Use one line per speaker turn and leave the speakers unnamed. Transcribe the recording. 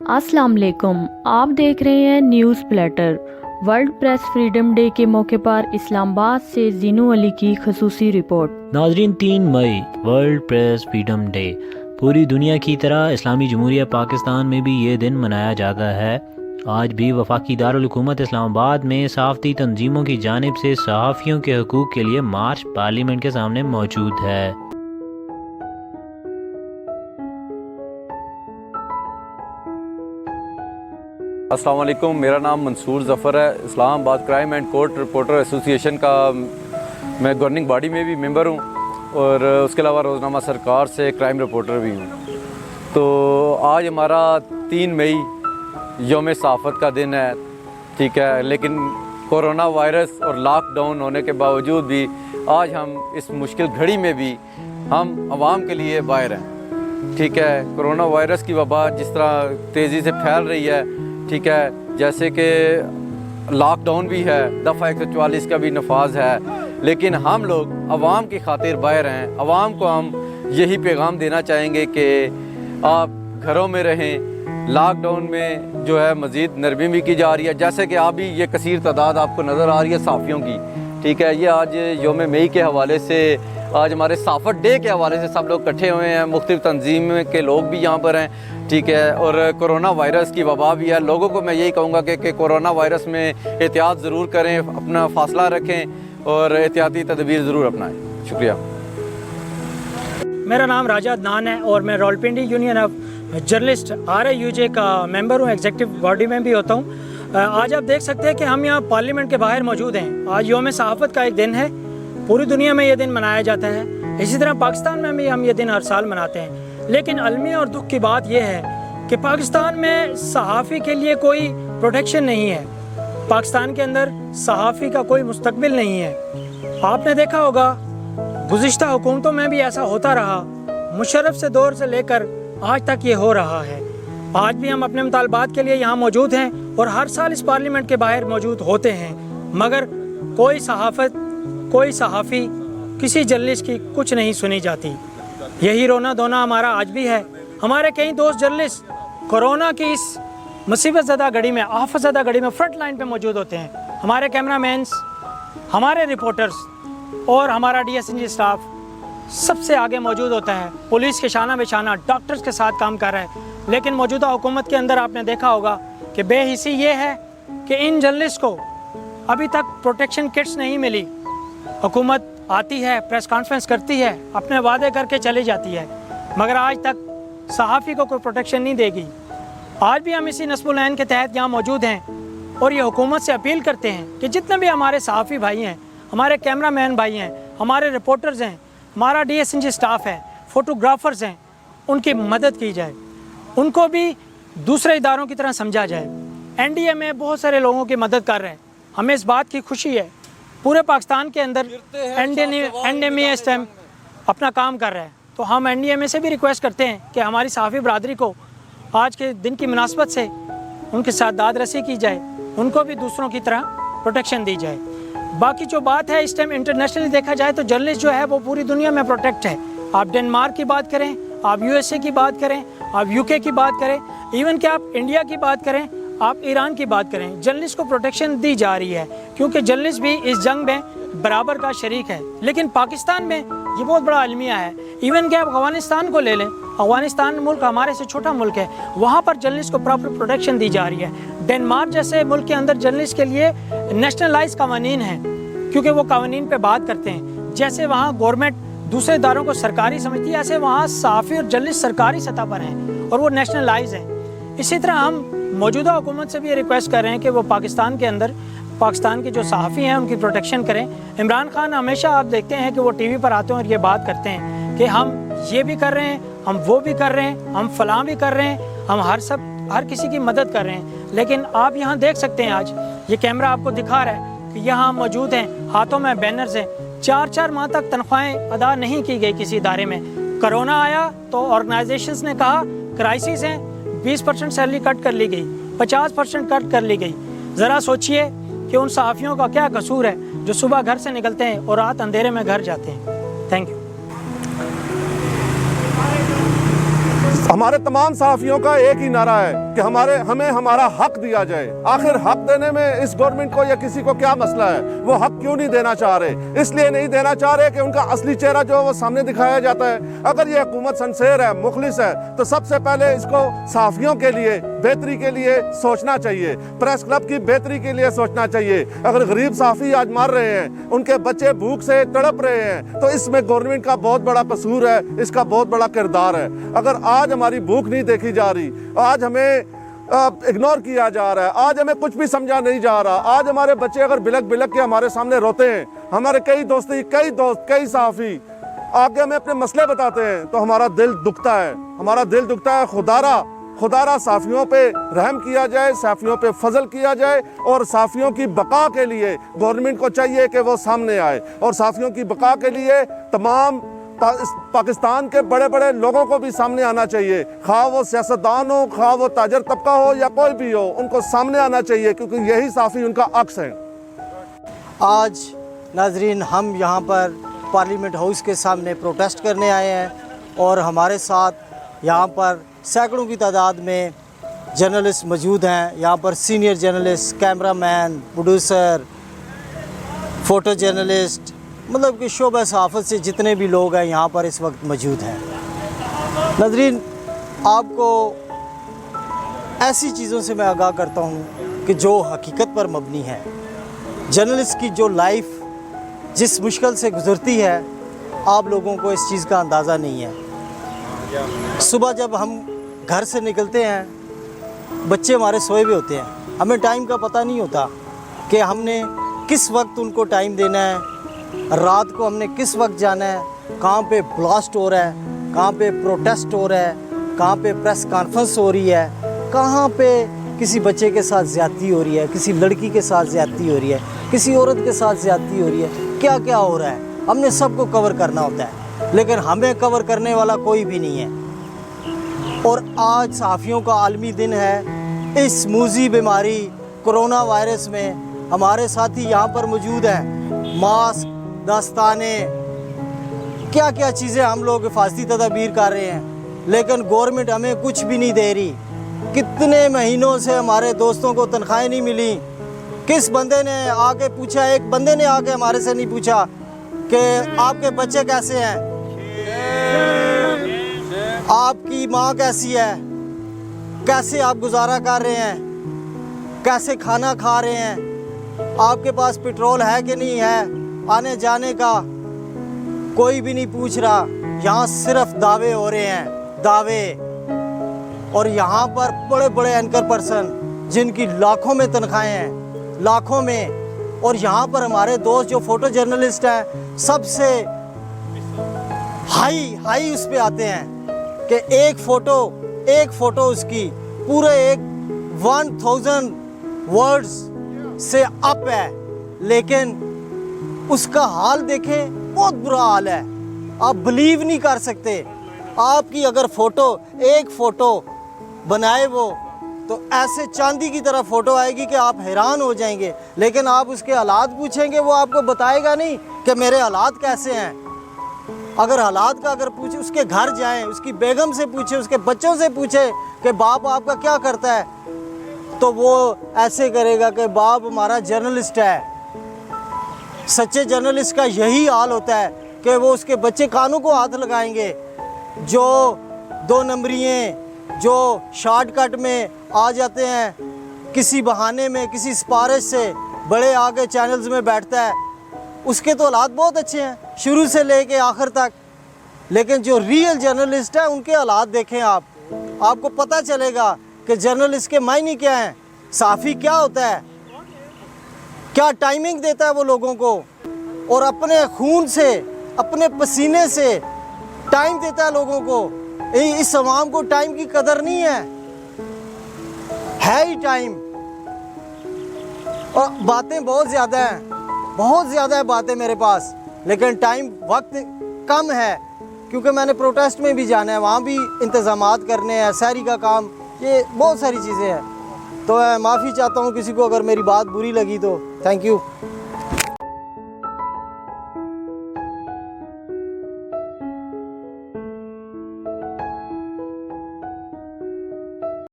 अस्सलाम वालेकुम, आप देख रहे हैं news platter. World press freedom day के मौके पर इस्लामाबाद से जीनू अली की खसूसी रिपोर्ट।
नाजरीन, 3 मई वर्ल्ड प्रेस फ्रीडम डे। पूरी दुनिया की तरह इस्लामी जमहूरिया पाकिस्तान में भी ये दिन मनाया जाता है। आज भी वफाकी दारुल हुकूमत इस्लामाबाद में सहाफ़ती तंजीमों की जानिब से सहाफ़ियों के हकूक़ के लिए मार्च पार्लियामेंट के सामने मौजूद है।
अस्सलाम वालेकुम, मेरा नाम मंसूर ज़फ़र है। Islamabad crime and court reporter association का मैं गवर्निंग बॉडी में भी मेंबर हूँ और उसके अलावा रोज़नामा सरकार से क्राइम रिपोर्टर भी हूँ। तो आज हमारा 3 मई यौम सहाफ़त का दिन है, ठीक है, लेकिन कोरोना वायरस और लॉकडाउन होने के बावजूद भी आज हम इस मुश्किल घड़ी में भी हम आवाम के लिए बाहर हैं, ठीक है। कोरोना वायरस की वबा जिस तरह तेज़ी से फैल रही है, ठीक है, जैसे कि लॉकडाउन भी है, दफ़ा 144 का भी नफाज है, लेकिन हम लोग आवाम की खातिर बाहर हैं। आवाम को हम यही पैगाम देना चाहेंगे कि आप घरों में रहें। लॉकडाउन में जो है मज़ीद नरमी भी की जा रही है, जैसे कि अभी ये कसीर तादाद आपको नज़र आ रही है सहाफ़ियों की, ठीक है। ये आज यौम मई के हवाले से, आज हमारे सहाफ़त डे के हवाले से सब लोग इकट्ठे हुए हैं। मुख्तलिफ़ तंजीम के लोग भी यहाँ पर हैं, ठीक है। और कोरोना वायरस की वबा भी है। लोगों को मैं यही कहूँगा कि कोरोना वायरस में एहतियात ज़रूर करें, अपना फ़ासला रखें और एहतियाती तदबीर ज़रूर अपनाएं। शुक्रिया।
मेरा नाम राजा अदनान है और मैं Rawalpindi union of journalist RIUJ का मेंबर हूँ, एग्जीक्यूटिव बॉडी में भी होता हूँ। आज आप देख सकते हैं कि हम यहाँ पार्लियामेंट के बाहर मौजूद हैं। आज यौम सहाफ़त का एक दिन है, पूरी दुनिया में ये दिन मनाया जाता है। इसी तरह पाकिस्तान में भी हम ये दिन हर साल मनाते हैं। लेकिन अलमी और दुख की बात यह है कि पाकिस्तान में सहाफ़ी के लिए कोई प्रोटेक्शन नहीं है। पाकिस्तान के अंदर सहाफ़ी का कोई मुस्तकबिल नहीं है। आपने देखा होगा गुज़िश्ता हुकूमतों में भी ऐसा होता रहा, मुशर्रफ से दौर से लेकर आज तक ये हो रहा है। आज भी हम अपने मुतालबात के लिए यहाँ मौजूद हैं और हर साल इस पार्लियामेंट के बाहर मौजूद होते हैं, मगर कोई सहाफ़ी किसी जर्नलिस्ट की कुछ नहीं सुनी जाती। यही रोना धोना हमारा आज भी है। हमारे कई दोस्त जर्नलिस्ट कोरोना की इस मुसीबत ज़दा घड़ी में, आफत ज़दा घड़ी में फ्रंट लाइन पे मौजूद होते हैं। हमारे कैमरामैन्स, हमारे रिपोर्टर्स और हमारा DSNG स्टाफ सबसे आगे मौजूद होता है। पुलिस के शाना बेशाना डॉक्टर्स के साथ काम कर रहा है। लेकिन मौजूदा हुकूमत के अंदर आपने देखा होगा कि बेहिसी ये है कि इन जर्नलिस्ट को अभी तक प्रोटेक्शन किट्स नहीं मिली। हुकूमत आती है, प्रेस कॉन्फ्रेंस करती है, अपने वादे करके चली जाती है, मगर आज तक सहाफ़ी को कोई प्रोटेक्शन नहीं देगी। आज भी हम इसी नस्बुल ऐन के तहत यहाँ मौजूद हैं और ये हुकूमत से अपील करते हैं कि जितने भी हमारे सहाफ़ी भाई हैं, हमारे कैमरामैन भाई हैं, हमारे रिपोर्टर्स हैं, हमारा DSNG स्टाफ है, फ़ोटोग्राफ़र्स हैं, उनकी मदद की जाए, उनको भी दूसरे इदारों की तरह समझा जाए। NDA में बहुत सारे लोगों की मदद कर रहे हैं, हमें इस बात की खुशी है। पूरे पाकिस्तान के अंदर NDMA इस टाइम अपना काम कर रहा है, तो हम NDMA से भी रिक्वेस्ट करते हैं कि हमारी सहाफ़ी बरादरी को आज के दिन की मुनासबत से उनके साथ दाद रसी की जाए, उनको भी दूसरों की तरह प्रोटेक्शन दी जाए। बाकी जो बात है, इस टाइम इंटरनेशनली देखा जाए तो जर्नलिस्ट जो है वो पूरी दुनिया में प्रोटेक्ट है। आप डेनमार्क की बात करें, आप USA की बात करें, आप UK की बात करें, इवन कि आप इंडिया की बात करें, आप ईरान की बात करें, जर्नलिस्ट को प्रोटेक्शन दी जा रही है, क्योंकि जर्नलिस्ट भी इस जंग में बराबर का शरीक है। लेकिन पाकिस्तान में ये बहुत बड़ा अलमिया है। इवन कि आप अफ़गानिस्तान को ले लें, अफ़गानिस्तान मुल्क हमारे से छोटा मुल्क है, वहाँ पर जर्नलिस्ट को प्रॉपर प्रोटेक्शन दी जा रही है। डेनमार्क जैसे मुल्क के अंदर जर्नलिस्ट के लिए नेशनलाइज कानून हैं, क्योंकि वो कानून पे बात करते हैं। जैसे वहाँ गवर्नमेंट दूसरे इदारों को सरकारी समझती है, ऐसे वहाँ सहाफ़ी और जर्नलिस्ट सरकारी सतह पर हैं और वो नेशनलाइज हैं। इसी तरह हम मौजूदा हुकूमत से भी ये रिक्वेस्ट कर रहे हैं कि वो पाकिस्तान के अंदर पाकिस्तान के जो सहाफ़ी हैं उनकी प्रोटेक्शन करें। इमरान खान हमेशा आप देखते हैं कि वो TV पर आते हैं और ये बात करते हैं कि हम ये भी कर रहे हैं, हम वो भी कर रहे हैं, हम फलां भी कर रहे हैं, हम हर किसी की मदद कर रहे हैं। लेकिन आप यहाँ देख सकते हैं, आज ये कैमरा आपको दिखा रहा है कि यहाँ मौजूद हैं, हाथों में बैनर्स हैं। 4-4 माह तक तनख्वाहें अदा नहीं की गई किसी इदारे में। कोरोना आया तो ऑर्गेनाइजेशंस ने कहा क्राइसिस है, 20% सैलरी कट कर ली गई, 50% कट कर ली गई। ज़रा सोचिए कि उन सहाफ़ियों का क्या कसूर है जो सुबह घर से निकलते हैं और रात अंधेरे में घर जाते हैं। Thank you.
हमारे तमाम सहाफ़ियों का एक ही नारा है कि हमें हमारा हक दिया जाए। आखिर हक देने में इस गवर्नमेंट को या किसी को क्या मसला है? वो हक क्यों नहीं देना चाह रहे? इसलिए नहीं देना चाह रहे कि उनका असली चेहरा जो वो सामने दिखाया जाता है। अगर ये हुकूमत सिंसियर है, मुखलिस है, तो सबसे पहले इसको सहाफ़ियों के लिए बेहतरी के लिए सोचना चाहिए, प्रेस क्लब की बेहतरी के लिए सोचना चाहिए। अगर गरीब सहाफ़ी आज मर रहे हैं, उनके बच्चे भूख से तड़प रहे हैं, तो इसमें गवर्नमेंट का बहुत बड़ा कसूर है, इसका बहुत बड़ा किरदार है। अगर आज हमारी भूख नहीं देखी जा रही, आज हमें इग्नोर किया जा रहा है, आज हमें कुछ भी समझा नहीं जा रहा, आज हमारे बच्चे अगर बिलक बिलक के हमारे सामने रोते हैं, हमारे कई दोस्त कई सहाफ़ी आगे हमें अपने मसले बताते हैं, तो हमारा दिल दुखता है, हमारा दिल दुखता है। खुदारा सहाफ़ियों पे रहम किया जाए, सहाफ़ियों पे फजल किया जाए, और सहाफ़ियों की बका के लिए गवर्नमेंट को चाहिए कि वो सामने आए, और सहाफ़ियों की बका के लिए तमाम पाकिस्तान के बड़े बड़े लोगों को भी सामने आना चाहिए, खा वो सियासतदान हो, खा वो ताजर तबका हो या कोई भी हो, उनको सामने आना चाहिए, क्योंकि यही सहाफ़ी उनका अक्स है।
आज नाजरीन हम यहाँ पर पार्लियामेंट हाउस के सामने प्रोटेस्ट करने आए हैं, और हमारे साथ यहाँ पर सैकड़ों की तादाद में जर्नलिस्ट मौजूद हैं। यहाँ पर senior journalist, cameraman, producer, photo journalist, मतलब कि शोबा सहाफ़त से जितने भी लोग हैं यहाँ पर इस वक्त मौजूद हैं। नाज़रीन, आपको ऐसी चीज़ों से मैं आगाह करता हूँ कि जो हकीकत पर मबनी है। जर्नलिस्ट की जो लाइफ जिस मुश्किल से गुज़रती है, आप लोगों को इस चीज़ का अंदाज़ा नहीं है। सुबह जब हम घर से निकलते हैं, बच्चे हमारे सोए हुए होते हैं, हमें टाइम का पता नहीं होता कि हमने किस वक्त उनको टाइम देना है, रात को हमने किस वक्त जाना है, कहाँ पे ब्लास्ट हो रहा है, कहाँ पे प्रोटेस्ट हो रहा है, कहाँ पे प्रेस कॉन्फ्रेंस हो रही है, कहाँ पे किसी बच्चे के साथ ज़्यादती हो रही है, किसी लड़की के साथ ज़्यादती हो रही है, किसी औरत के साथ ज़्यादती हो रही है, क्या क्या हो रहा है, हमने सबको कवर करना होता है, लेकिन हमें कवर करने वाला कोई भी नहीं है। और आज सहाफ़ियों का आलमी दिन है। इस मूजी बीमारी कोरोना वायरस में हमारे साथी यहाँ पर मौजूद हैं। मास्क, दस्ताने, क्या क्या चीज़ें हम लोग हिफाजती तदाबीर कर रहे हैं, लेकिन गवर्नमेंट हमें कुछ भी नहीं दे रही। कितने महीनों से हमारे दोस्तों को तनख्वाहें नहीं मिली। किस बंदे ने आके पूछा, एक बंदे ने आके हमारे से नहीं पूछा कि आपके बच्चे कैसे हैं, आपकी माँ कैसी है, कैसे आप गुजारा कर रहे हैं, कैसे खाना खा रहे हैं, आपके पास पेट्रोल है कि नहीं है, आने जाने का कोई भी नहीं पूछ रहा। यहाँ सिर्फ दावे हो रहे हैं, दावे। और यहाँ पर बड़े बड़े एंकर पर्सन जिनकी लाखों में तनख्वाहें हैं, लाखों में। और यहाँ पर हमारे दोस्त जो फोटो जर्नलिस्ट हैं, सबसे हाई उस पे आते हैं कि एक फ़ोटो उसकी पूरे 1000 वर्ड्स से अप है, लेकिन उसका हाल देखें, बहुत बुरा हाल है। आप बिलीव नहीं कर सकते। आपकी अगर एक फ़ोटो बनाए वो, तो ऐसे चांदी की तरह फ़ोटो आएगी कि आप हैरान हो जाएंगे, लेकिन आप उसके हालात पूछेंगे, वो आपको बताएगा नहीं कि मेरे हालात कैसे हैं। अगर हालात का पूछे, उसके घर जाएं, उसकी बेगम से पूछे, उसके बच्चों से पूछे कि बाप आपका क्या करता है, तो वो ऐसे करेगा कि बाप हमारा जर्नलिस्ट है। सच्चे जर्नलिस्ट का यही हाल होता है कि वो उसके बच्चे कानों को हाथ लगाएंगे। जो 2 नंबरिये जो शॉर्टकट में आ जाते हैं, किसी बहाने में, किसी सिफारिश से बड़े आगे चैनल्स में बैठता है, उसके तो हालात बहुत अच्छे हैं शुरू से लेके आखिर तक। लेकिन जो रियल जर्नलिस्ट है, उनके हालात देखें आप, आपको पता चलेगा कि जर्नलिस्ट के मायने क्या हैं, सहाफ़ी क्या होता है, क्या टाइमिंग देता है वो लोगों को, और अपने खून से, अपने पसीने से टाइम देता है लोगों को। इस अवाम को टाइम की कदर नहीं है ही टाइम। और बातें बहुत ज़्यादा हैं, बहुत ज़्यादा है बातें मेरे पास, लेकिन टाइम वक्त कम है, क्योंकि मैंने प्रोटेस्ट में भी जाना है, वहाँ भी इंतज़ामात करने हैं, सहरी का काम, ये बहुत सारी चीज़ें हैं। तो मैं माफ़ी चाहता हूँ किसी को अगर मेरी बात बुरी लगी तो। Thank you.